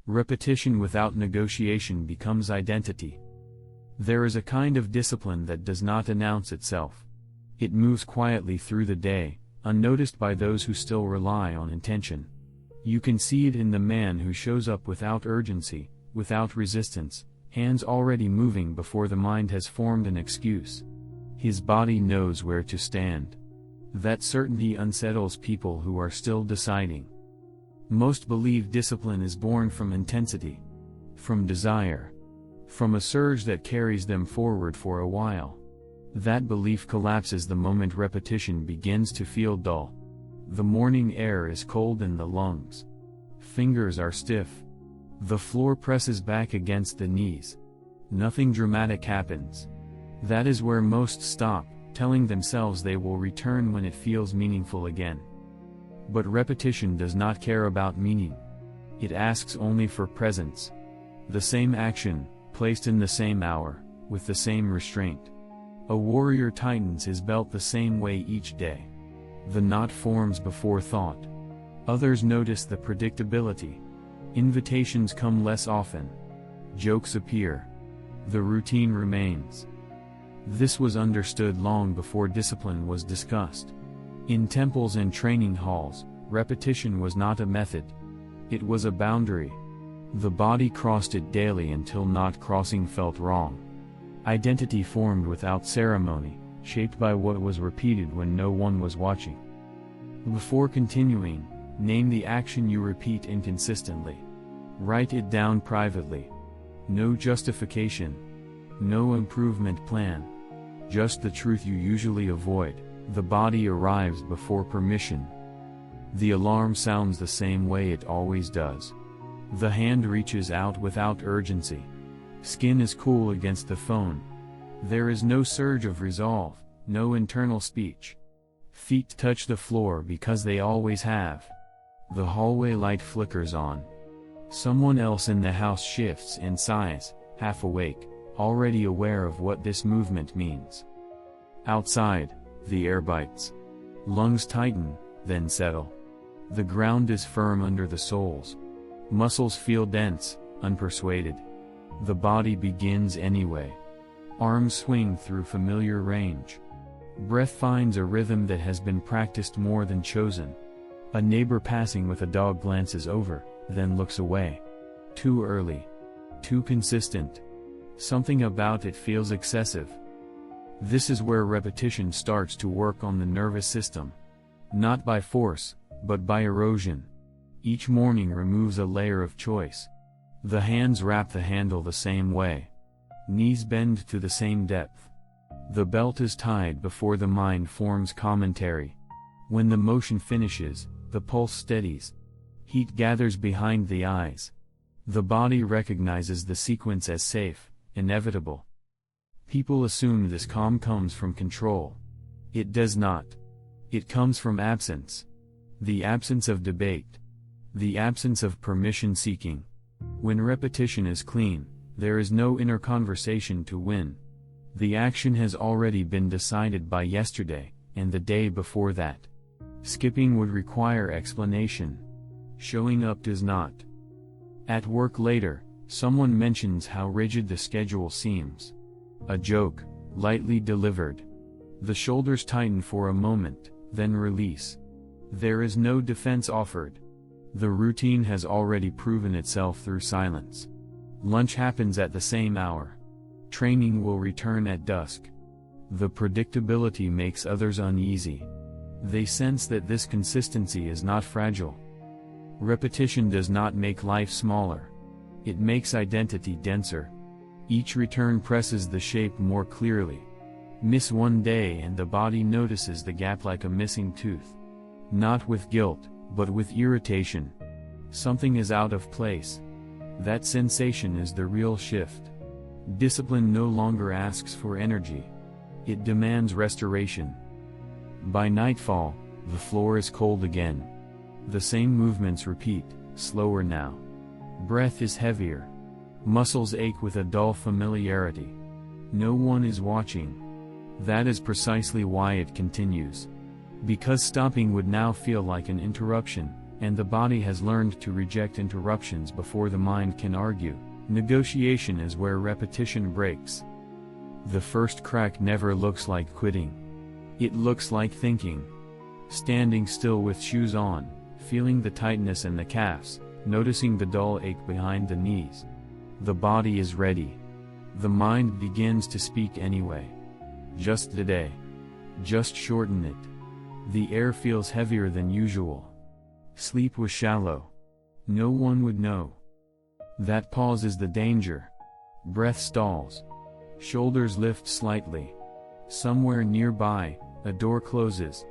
Repetition without negotiation becomes identity. There is a kind of discipline that does not announce itself. It moves quietly through the day, unnoticed by those who still rely on intention. You can see it in the man who shows up without urgency, without resistance, hands already moving before the mind has formed an excuse. His body knows where to stand. That certainty unsettles people who are still deciding. Most believe discipline is born from intensity, from desire, from a surge that carries them forward for a while. That belief collapses the moment repetition begins to feel dull. The morning air is cold in the lungs. Fingers are stiff. The floor presses back against the knees. Nothing dramatic happens. That is where most stop, telling themselves they will return when it feels meaningful again. But repetition does not care about meaning. It asks only for presence. The same action, placed in the same hour, with the same restraint. A warrior tightens his belt the same way each day. The knot forms before thought. Others notice the predictability. Invitations come less often. Jokes appear. The routine remains. This was understood long before discipline was discussed. In temples and training halls, repetition was not a method. It was a boundary. The body crossed it daily until not crossing felt wrong. Identity formed without ceremony, shaped by what was repeated when no one was watching. Before continuing, name the action you repeat inconsistently. Write it down privately. No justification. No improvement plan. Just the truth you usually avoid. The body arrives before permission. The alarm sounds the same way it always does. The hand reaches out without urgency. Skin is cool against the phone. There is no surge of resolve, no internal speech. Feet touch the floor because they always have. The hallway light flickers on. Someone else in the house shifts and sighs, half awake, already aware of what this movement means. Outside, the air bites. Lungs tighten, then settle. The ground is firm under the soles. Muscles feel dense, unpersuaded. The body begins anyway. Arms swing through familiar range. Breath finds a rhythm that has been practiced more than chosen. A neighbor passing with a dog glances over, then looks away. Too early. Too consistent. Something about it feels excessive. This is where repetition starts to work on the nervous system. Not by force, but by erosion. Each morning removes a layer of choice. The hands wrap the handle the same way. Knees bend to the same depth. The belt is tied before the mind forms commentary. When the motion finishes, the pulse steadies. Heat gathers behind the eyes. The body recognizes the sequence as safe, inevitable. People assume this calm comes from control. It does not. It comes from absence. The absence of debate. The absence of permission seeking. When repetition is clean, there is no inner conversation to win. The action has already been decided by yesterday, and the day before that. Skipping would require explanation. Showing up does not. At work later, someone mentions how rigid the schedule seems. A joke, lightly delivered. The shoulders tighten for a moment, then release. There is no defense offered. The routine has already proven itself through silence. Lunch happens at the same hour. Training will return at dusk. The predictability makes others uneasy. They sense that this consistency is not fragile. Repetition does not make life smaller. It makes identity denser. Each return presses the shape more clearly. Miss one day and the body notices the gap like a missing tooth. Not with guilt, but with irritation. Something is out of place. That sensation is the real shift. Discipline no longer asks for energy. It demands restoration. By nightfall, the floor is cold again. The same movements repeat, slower now. Breath is heavier. Muscles ache with a dull familiarity. No one is watching. That is precisely why it continues. Because stopping would now feel like an interruption, and the body has learned to reject interruptions before the mind can argue. Negotiation is where repetition breaks. The first crack never looks like quitting. It looks like thinking. Standing still with shoes on, feeling the tightness in the calves, noticing the dull ache behind the knees. The body is ready. The mind begins to speak anyway. Just today. Just shorten it. The air feels heavier than usual. Sleep was shallow. No one would know. That pause is the danger. Breath stalls. Shoulders lift slightly. Somewhere nearby, a door closes.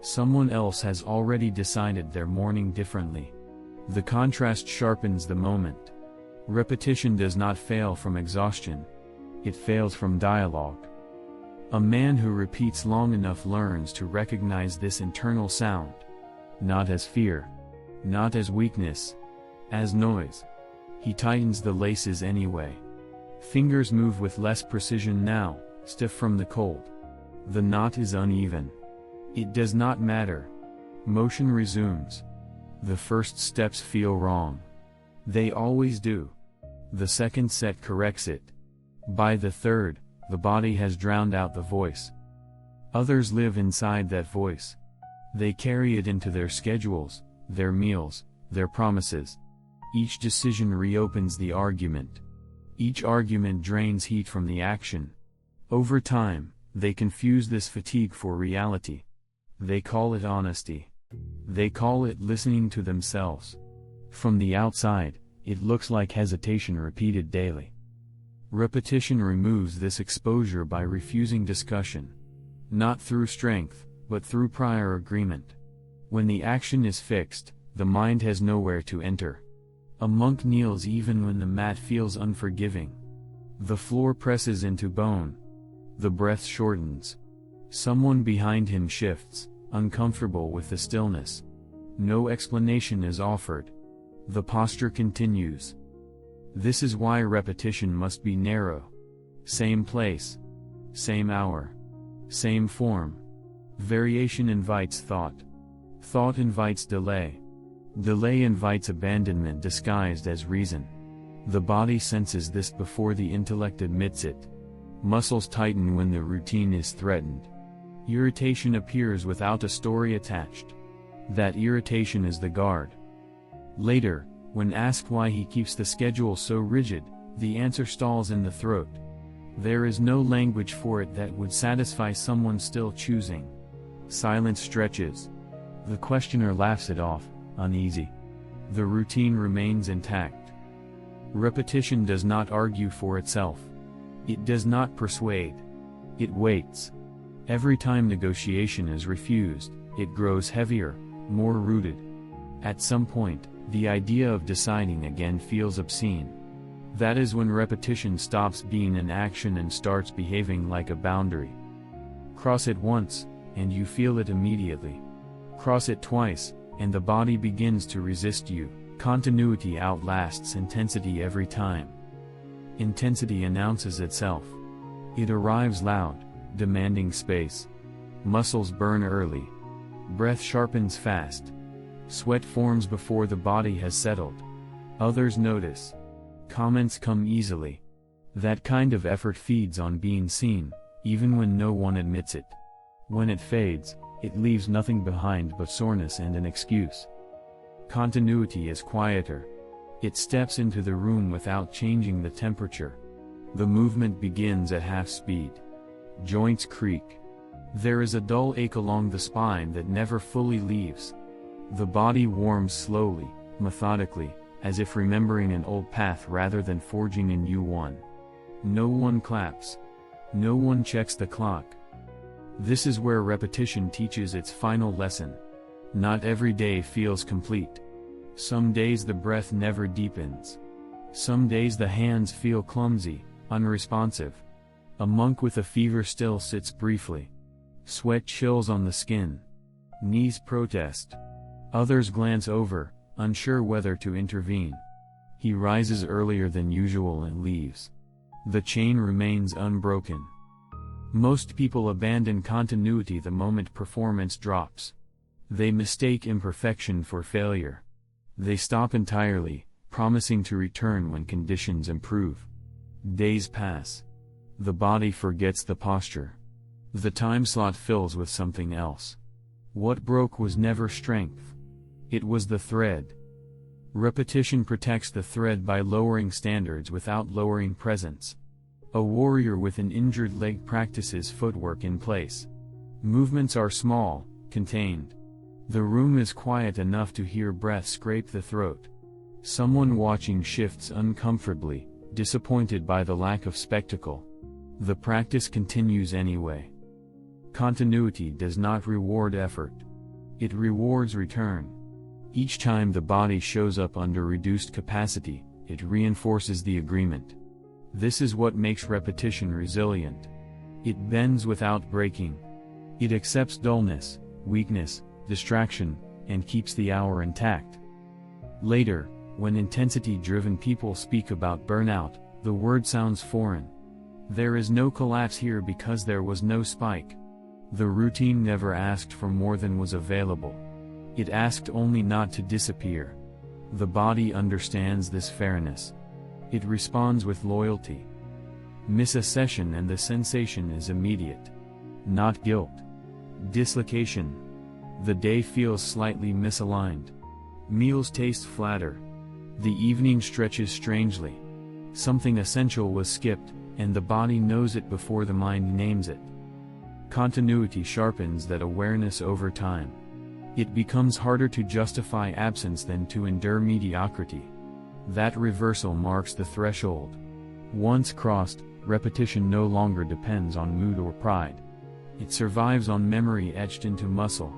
Someone else has already decided their morning differently. The contrast sharpens the moment. Repetition does not fail from exhaustion. It fails from dialogue. A man who repeats long enough learns to recognize this internal sound. Not as fear. Not as weakness. As noise. He tightens the laces anyway. Fingers move with less precision now, stiff from the cold. The knot is uneven. It does not matter. Motion resumes. The first steps feel wrong. They always do. The second set corrects it. By the third, the body has drowned out the voice. Others live inside that voice. They carry it into their schedules, their meals, their promises. Each decision reopens the argument. Each argument drains heat from the action. Over time, they confuse this fatigue for reality. They call it honesty. They call it listening to themselves. From the outside, it looks like hesitation repeated daily. Repetition removes this exposure by refusing discussion. Not through strength, but through prior agreement. When the action is fixed, the mind has nowhere to enter. A monk kneels even when the mat feels unforgiving. The floor presses into bone. The breath shortens. Someone behind him shifts, uncomfortable with the stillness. No explanation is offered. The posture continues. This is why repetition must be narrow. Same place. Same hour. Same form. Variation invites thought. Thought invites delay. Delay invites abandonment disguised as reason. The body senses this before the intellect admits it. Muscles tighten when the routine is threatened. Irritation appears without a story attached. That irritation is the guard. Later, when asked why he keeps the schedule so rigid, the answer stalls in the throat. There is no language for it that would satisfy someone still choosing. Silence stretches. The questioner laughs it off, uneasy. The routine remains intact. Repetition does not argue for itself. It does not persuade. It waits. Every time negotiation is refused, it grows heavier, more rooted. At some point, the idea of deciding again feels obscene. That is when repetition stops being an action and starts behaving like a boundary. Cross it once, and you feel it immediately. Cross it twice, and the body begins to resist you. Continuity outlasts intensity every time. Intensity announces itself. It arrives loud, demanding space. Muscles burn early. Breath sharpens fast. Sweat forms before the body has settled. Others notice. Comments come easily. That kind of effort feeds on being seen, even when no one admits it. When it fades, it leaves nothing behind but soreness and an excuse. Continuity is quieter. It steps into the room without changing the temperature. The movement begins at half speed. Joints creak. There is a dull ache along the spine that never fully leaves. The body warms slowly, methodically, as if remembering an old path rather than forging a new one. No one claps. No one checks the clock. This is where repetition teaches its final lesson. Not every day feels complete. Some days the breath never deepens. Some days the hands feel clumsy, unresponsive. A monk with a fever still sits briefly. Sweat chills on the skin. Knees protest. Others glance over, unsure whether to intervene. He rises earlier than usual and leaves. The chain remains unbroken. Most people abandon continuity the moment performance drops. They mistake imperfection for failure. They stop entirely, promising to return when conditions improve. Days pass. The body forgets the posture. The time slot fills with something else. What broke was never strength. It was the thread. Repetition protects the thread by lowering standards without lowering presence. A warrior with an injured leg practices footwork in place. Movements are small, contained. The room is quiet enough to hear breath scrape the throat. Someone watching shifts uncomfortably, disappointed by the lack of spectacle. The practice continues anyway. Continuity does not reward effort. It rewards return. Each time the body shows up under reduced capacity, it reinforces the agreement. This is what makes repetition resilient. It bends without breaking. It accepts dullness, weakness, distraction, and keeps the hour intact. Later, when intensity-driven people speak about burnout, the word sounds foreign. There is no collapse here because there was no spike. The routine never asked for more than was available. It asked only not to disappear. The body understands this fairness. It responds with loyalty. Miss a session and the sensation is immediate. Not guilt. Dislocation. The day feels slightly misaligned. Meals taste flatter. The evening stretches strangely. Something essential was skipped, and the body knows it before the mind names it. Continuity sharpens that awareness over time. It becomes harder to justify absence than to endure mediocrity. That reversal marks the threshold. Once crossed, repetition no longer depends on mood or pride. It survives on memory etched into muscle.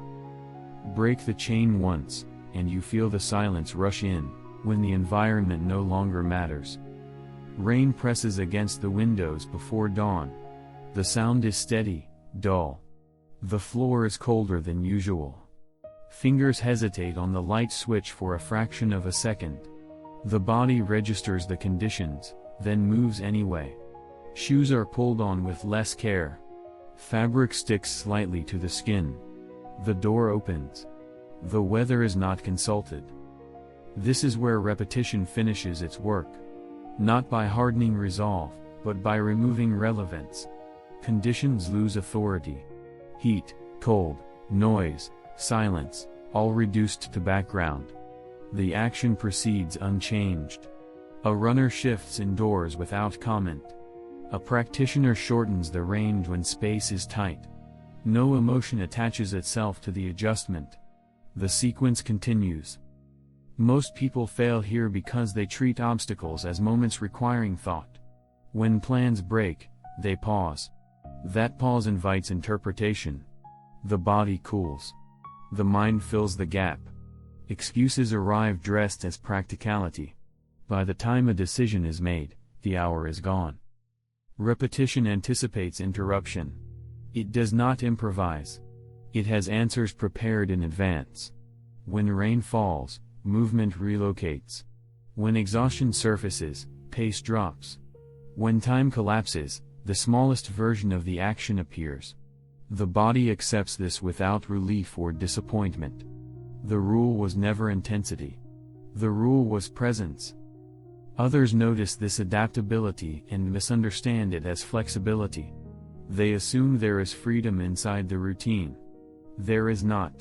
Break the chain once, and you feel the silence rush in, when the environment no longer matters. Rain presses against the windows before dawn. The sound is steady, dull. The floor is colder than usual. Fingers hesitate on the light switch for a fraction of a second. The body registers the conditions, then moves anyway. Shoes are pulled on with less care. Fabric sticks slightly to the skin. The door opens. The weather is not consulted. This is where repetition finishes its work. Not by hardening resolve, but by removing relevance. Conditions lose authority. Heat, cold, noise, silence, all reduced to background. The action proceeds unchanged. A runner shifts indoors without comment. A practitioner shortens the range when space is tight. No emotion attaches itself to the adjustment. The sequence continues. Most people fail here because they treat obstacles as moments requiring thought. When plans break, they pause. That pause invites interpretation. The body cools. The mind fills the gap. Excuses arrive dressed as practicality. By the time a decision is made, the hour is gone. Repetition anticipates interruption. It does not improvise. It has answers prepared in advance. When rain falls, movement relocates. When exhaustion surfaces, pace drops. When time collapses, the smallest version of the action appears. The body accepts this without relief or disappointment. The rule was never intensity. The rule was presence. Others notice this adaptability and misunderstand it as flexibility. They assume there is freedom inside the routine. There is not.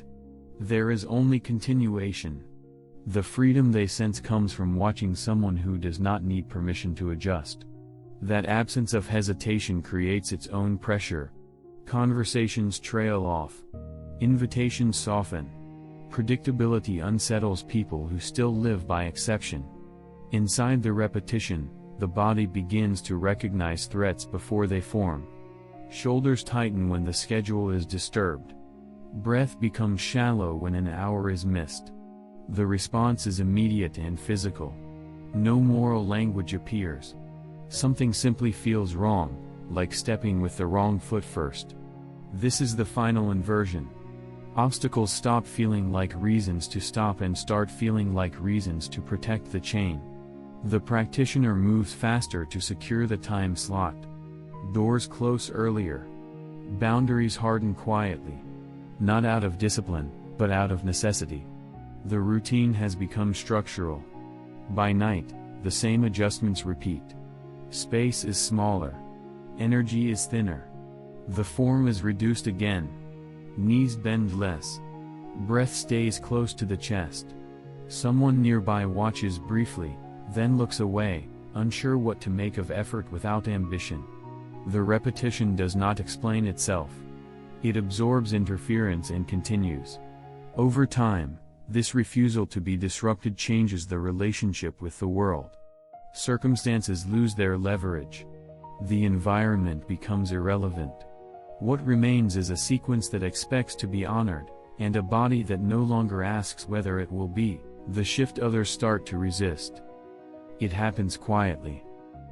There is only continuation. The freedom they sense comes from watching someone who does not need permission to adjust. That absence of hesitation creates its own pressure. Conversations trail off. Invitations soften. Predictability unsettles people who still live by exception. Inside the repetition, the body begins to recognize threats before they form. Shoulders tighten when the schedule is disturbed. Breath becomes shallow when an hour is missed. The response is immediate and physical. No moral language appears. Something simply feels wrong, like stepping with the wrong foot first. This is the final inversion. Obstacles stop feeling like reasons to stop and start feeling like reasons to protect the chain. The practitioner moves faster to secure the time slot. Doors close earlier. Boundaries harden quietly. Not out of discipline, but out of necessity. The routine has become structural. By night, the same adjustments repeat. Space is smaller. Energy is thinner. The form is reduced again. Knees bend less. Breath stays close to the chest. Someone nearby watches briefly, then looks away, unsure what to make of effort without ambition. The repetition does not explain itself. It absorbs interference and continues. Over time, this refusal to be disrupted changes the relationship with the world. Circumstances lose their leverage. The environment becomes irrelevant. What remains is a sequence that expects to be honored, and a body that no longer asks whether it will be. The shift others start to resist. It happens quietly.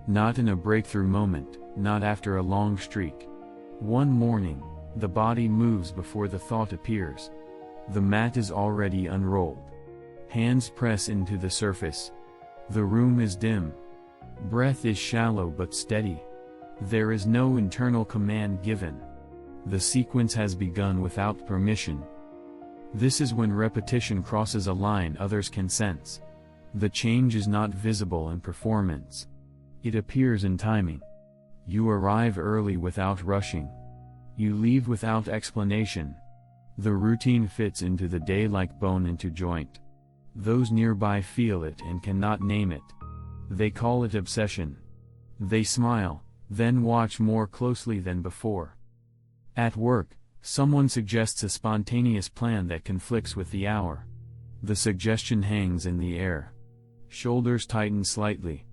Not in a breakthrough moment, not after a long streak. One morning, the body moves before the thought appears. The mat is already unrolled. Hands press into the surface. The room is dim. Breath is shallow but steady. There is no internal command given. The sequence has begun without permission. This is when repetition crosses a line others can sense. The change is not visible in performance. It appears in timing. You arrive early without rushing. You leave without explanation. The routine fits into the day like bone into joint. Those nearby feel it and cannot name it. They call it obsession. They smile, then watch more closely than before. At work, someone suggests a spontaneous plan that conflicts with the hour. The suggestion hangs in the air. Shoulders tighten slightly.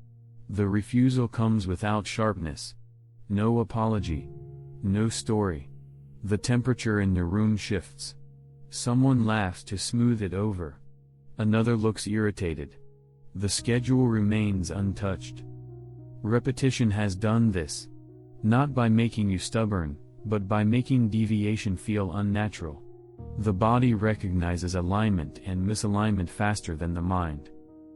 The refusal comes without sharpness. No apology. No story. The temperature in the room shifts. Someone laughs to smooth it over. Another looks irritated. The schedule remains untouched. Repetition has done this. Not by making you stubborn, but by making deviation feel unnatural. The body recognizes alignment and misalignment faster than the mind.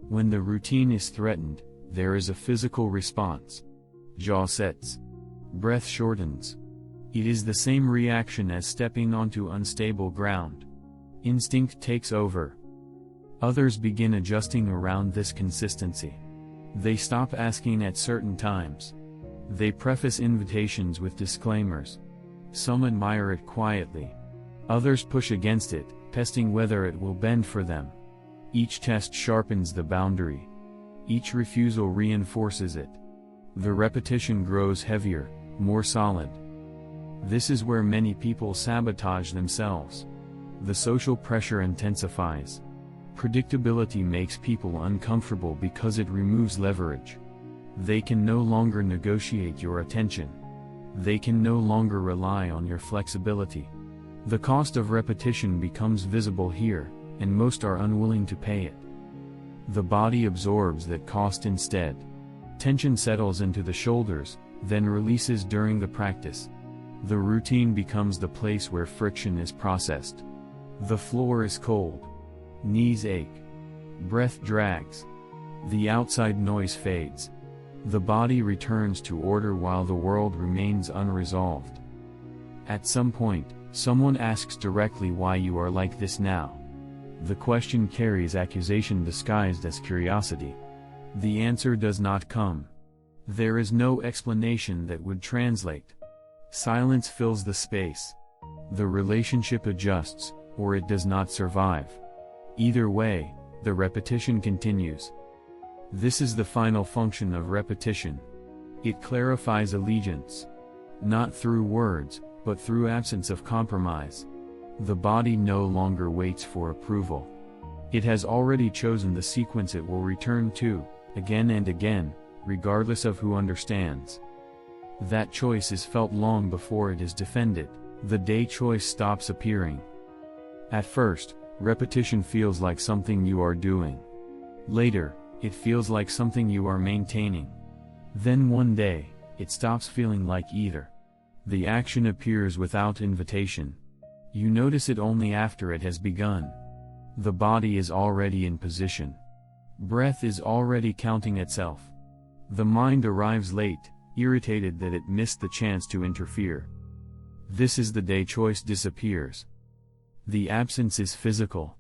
When the routine is threatened, there is a physical response. Jaw sets. Breath shortens. It is the same reaction as stepping onto unstable ground. Instinct takes over. Others begin adjusting around this consistency. They stop asking at certain times. They preface invitations with disclaimers. Some admire it quietly. Others push against it, testing whether it will bend for them. Each test sharpens the boundary. Each refusal reinforces it. The repetition grows heavier, more solid. This is where many people sabotage themselves. The social pressure intensifies. Predictability makes people uncomfortable because it removes leverage. They can no longer negotiate your attention. They can no longer rely on your flexibility. The cost of repetition becomes visible here, and most are unwilling to pay it. The body absorbs that cost instead. Tension settles into the shoulders, then releases during the practice. The routine becomes the place where friction is processed. The floor is cold. Knees ache. Breath drags. The outside noise fades. The body returns to order while the world remains unresolved. At some point, someone asks directly why you are like this now. The question carries accusation disguised as curiosity. The answer does not come. There is no explanation that would translate. Silence fills the space. The relationship adjusts, or it does not survive. Either way, the repetition continues. This is the final function of repetition. It clarifies allegiance. Not through words, but through absence of compromise. The body no longer waits for approval. It has already chosen the sequence it will return to, again and again, regardless of who understands. That choice is felt long before it is defended. The day choice stops appearing. At first, repetition feels like something you are doing. Later, it feels like something you are maintaining. Then one day, it stops feeling like either. The action appears without invitation. You notice it only after it has begun. The body is already in position. Breath is already counting itself. The mind arrives late, irritated that it missed the chance to interfere. This is the day choice disappears. The absence is physical.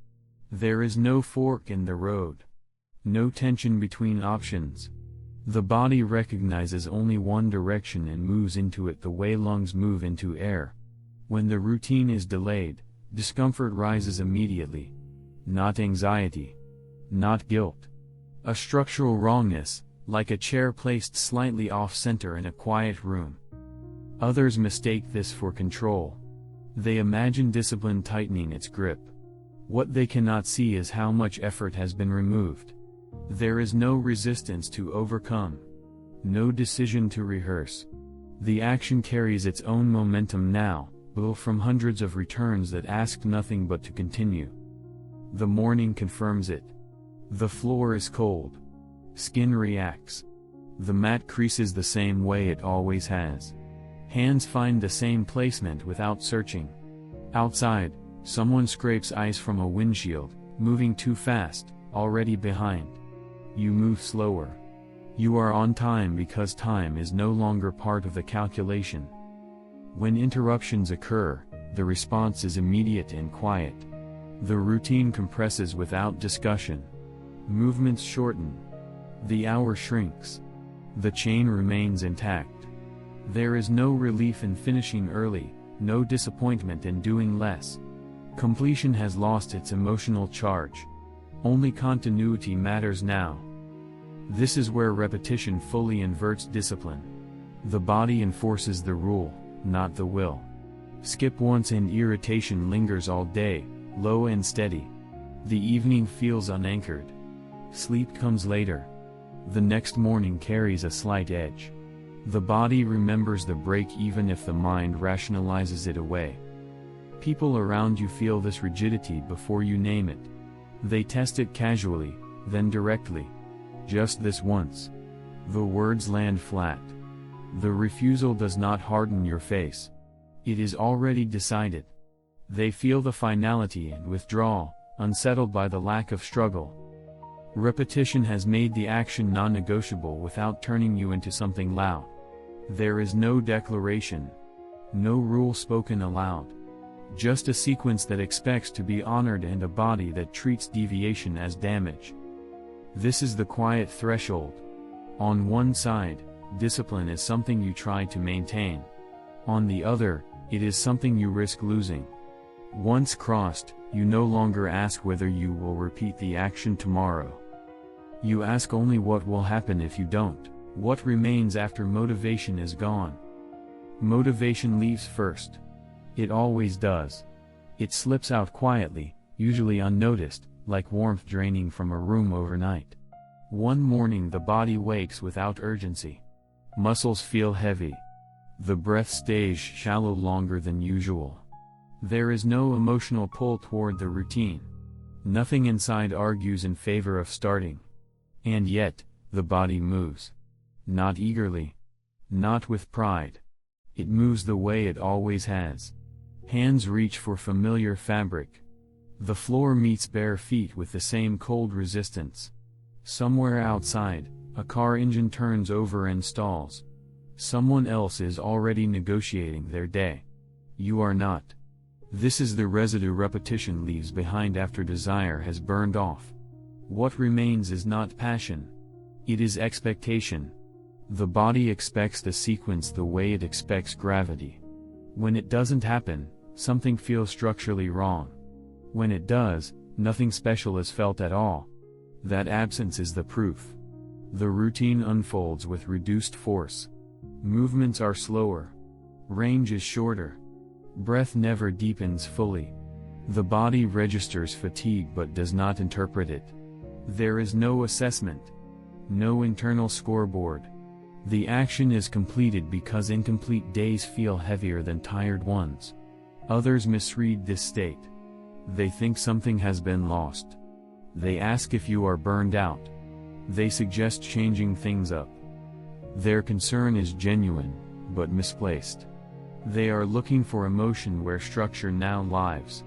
There is no fork in the road. No tension between options. The body recognizes only one direction and moves into it the way lungs move into air. When the routine is delayed, discomfort rises immediately. Not anxiety. Not guilt. A structural wrongness, like a chair placed slightly off-center in a quiet room. Others mistake this for control. They imagine discipline tightening its grip. What they cannot see is how much effort has been removed. There is no resistance to overcome. No decision to rehearse. The action carries its own momentum now, built from hundreds of returns that asked nothing but to continue. The morning confirms it. The floor is cold. Skin reacts. The mat creases the same way it always has. Hands find the same placement without searching. Outside, someone scrapes ice from a windshield, moving too fast, already behind. You move slower. You are on time because time is no longer part of the calculation. When interruptions occur, the response is immediate and quiet. The routine compresses without discussion. Movements shorten. The hour shrinks. The chain remains intact. There is no relief in finishing early, no disappointment in doing less. Completion has lost its emotional charge. Only continuity matters now. This is where repetition fully inverts discipline. The body enforces the rule, not the will. Skip once and irritation lingers all day, low and steady. The evening feels unanchored. Sleep comes later. The next morning carries a slight edge. The body remembers the break even if the mind rationalizes it away. People around you feel this rigidity before you name it. They test it casually, then directly. Just this once. The words land flat. The refusal does not harden your face. It is already decided. They feel the finality and withdrawal, unsettled by the lack of struggle. Repetition has made the action non-negotiable without turning you into something loud. There is no declaration. No rule spoken aloud. Just a sequence that expects to be honored and a body that treats deviation as damage. This is the quiet threshold. On one side, discipline is something you try to maintain. On the other, it is something you risk losing. Once crossed, you no longer ask whether you will repeat the action tomorrow. You ask only what will happen if you don't. What remains after motivation is gone. Motivation leaves first. It always does. It slips out quietly, usually unnoticed, like warmth draining from a room overnight. One morning the body wakes without urgency. Muscles feel heavy. The breath stays shallow longer than usual. There is no emotional pull toward the routine. Nothing inside argues in favor of starting. And yet, the body moves. Not eagerly. Not with pride. It moves the way it always has. Hands reach for familiar fabric. The floor meets bare feet with the same cold resistance. Somewhere outside, a car engine turns over and stalls. Someone else is already negotiating their day. You are not. This is the residue repetition leaves behind after desire has burned off. What remains is not passion. It is expectation. The body expects the sequence the way it expects gravity. When it doesn't happen, something feels structurally wrong. When it does, nothing special is felt at all. That absence is the proof. The routine unfolds with reduced force. Movements are slower. Range is shorter. Breath never deepens fully. The body registers fatigue but does not interpret it. There is no assessment. No internal scoreboard. The action is completed because incomplete days feel heavier than tired ones. Others misread this state. They think something has been lost. They ask if you are burned out. They suggest changing things up. Their concern is genuine, but misplaced. They are looking for emotion where structure now lives.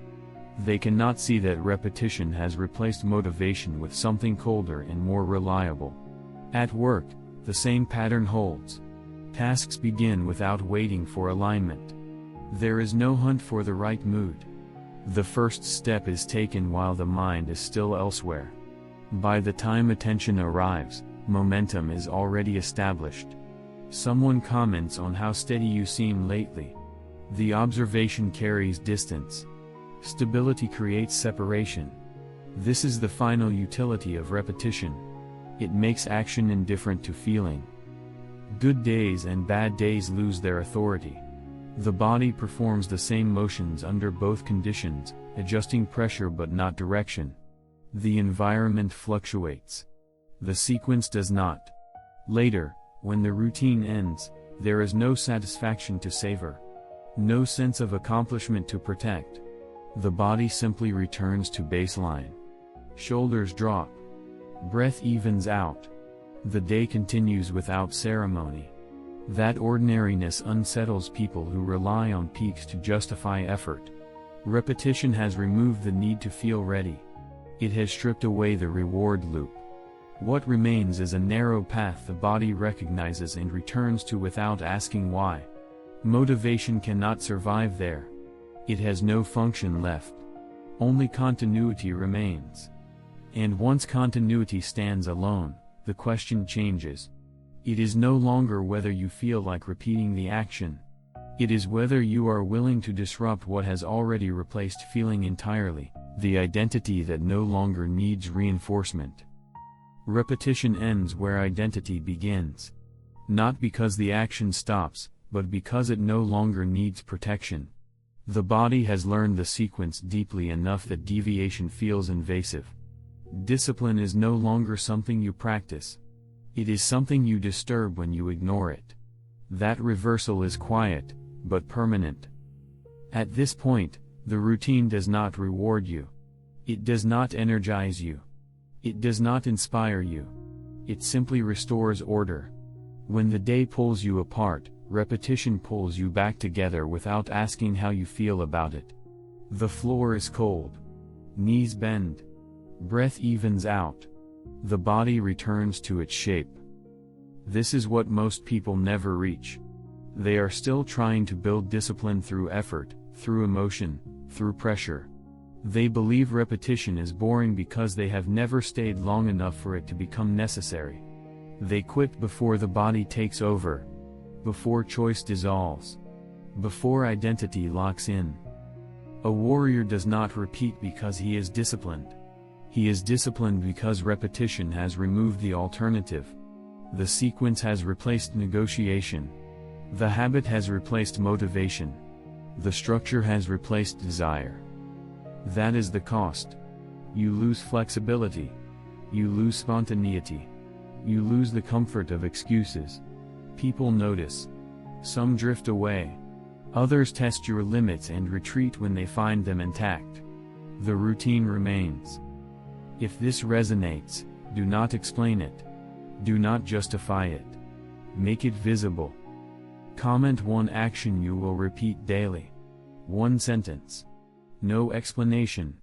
They cannot see that repetition has replaced motivation with something colder and more reliable. At work, the same pattern holds. Tasks begin without waiting for alignment. There is no hunt for the right mood. The first step is taken while the mind is still elsewhere. By the time attention arrives, momentum is already established. Someone comments on how steady you seem lately. The observation carries distance. Stability creates separation. This is the final utility of repetition. It makes action indifferent to feeling. Good days and bad days lose their authority. The body performs the same motions under both conditions, adjusting pressure but not direction. The environment fluctuates. The sequence does not. Later, when the routine ends, there is no satisfaction to savor. No sense of accomplishment to protect. The body simply returns to baseline. Shoulders drop. Breath evens out. The day continues without ceremony. That ordinariness unsettles people who rely on peaks to justify effort. Repetition has removed the need to feel ready. It has stripped away the reward loop. What remains is a narrow path the body recognizes and returns to without asking why. Motivation cannot survive there. It has no function left. Only continuity remains. And once continuity stands alone, the question changes. It is no longer whether you feel like repeating the action. It is whether you are willing to disrupt what has already replaced feeling entirely, the identity that no longer needs reinforcement. Repetition ends where identity begins. Not because the action stops, but because it no longer needs protection. The body has learned the sequence deeply enough that deviation feels invasive. Discipline is no longer something you practice. It is something you disturb when you ignore it. That reversal is quiet, but permanent. At this point, the routine does not reward you. It does not energize you. It does not inspire you. It simply restores order. When the day pulls you apart, repetition pulls you back together without asking how you feel about it. The floor is cold. Knees bend. Breath evens out. The body returns to its shape. This is what most people never reach. They are still trying to build discipline through effort, through emotion, through pressure. They believe repetition is boring because they have never stayed long enough for it to become necessary. They quit before the body takes over. Before choice dissolves. Before identity locks in. A warrior does not repeat because he is disciplined. He is disciplined because repetition has removed the alternative. The sequence has replaced negotiation. The habit has replaced motivation. The structure has replaced desire. That is the cost. You lose flexibility. You lose spontaneity. You lose the comfort of excuses. People notice. Some drift away. Others test your limits and retreat when they find them intact. The routine remains. If this resonates, do not explain it. Do not justify it. Make it visible. Comment one action you will repeat daily. One sentence. No explanation,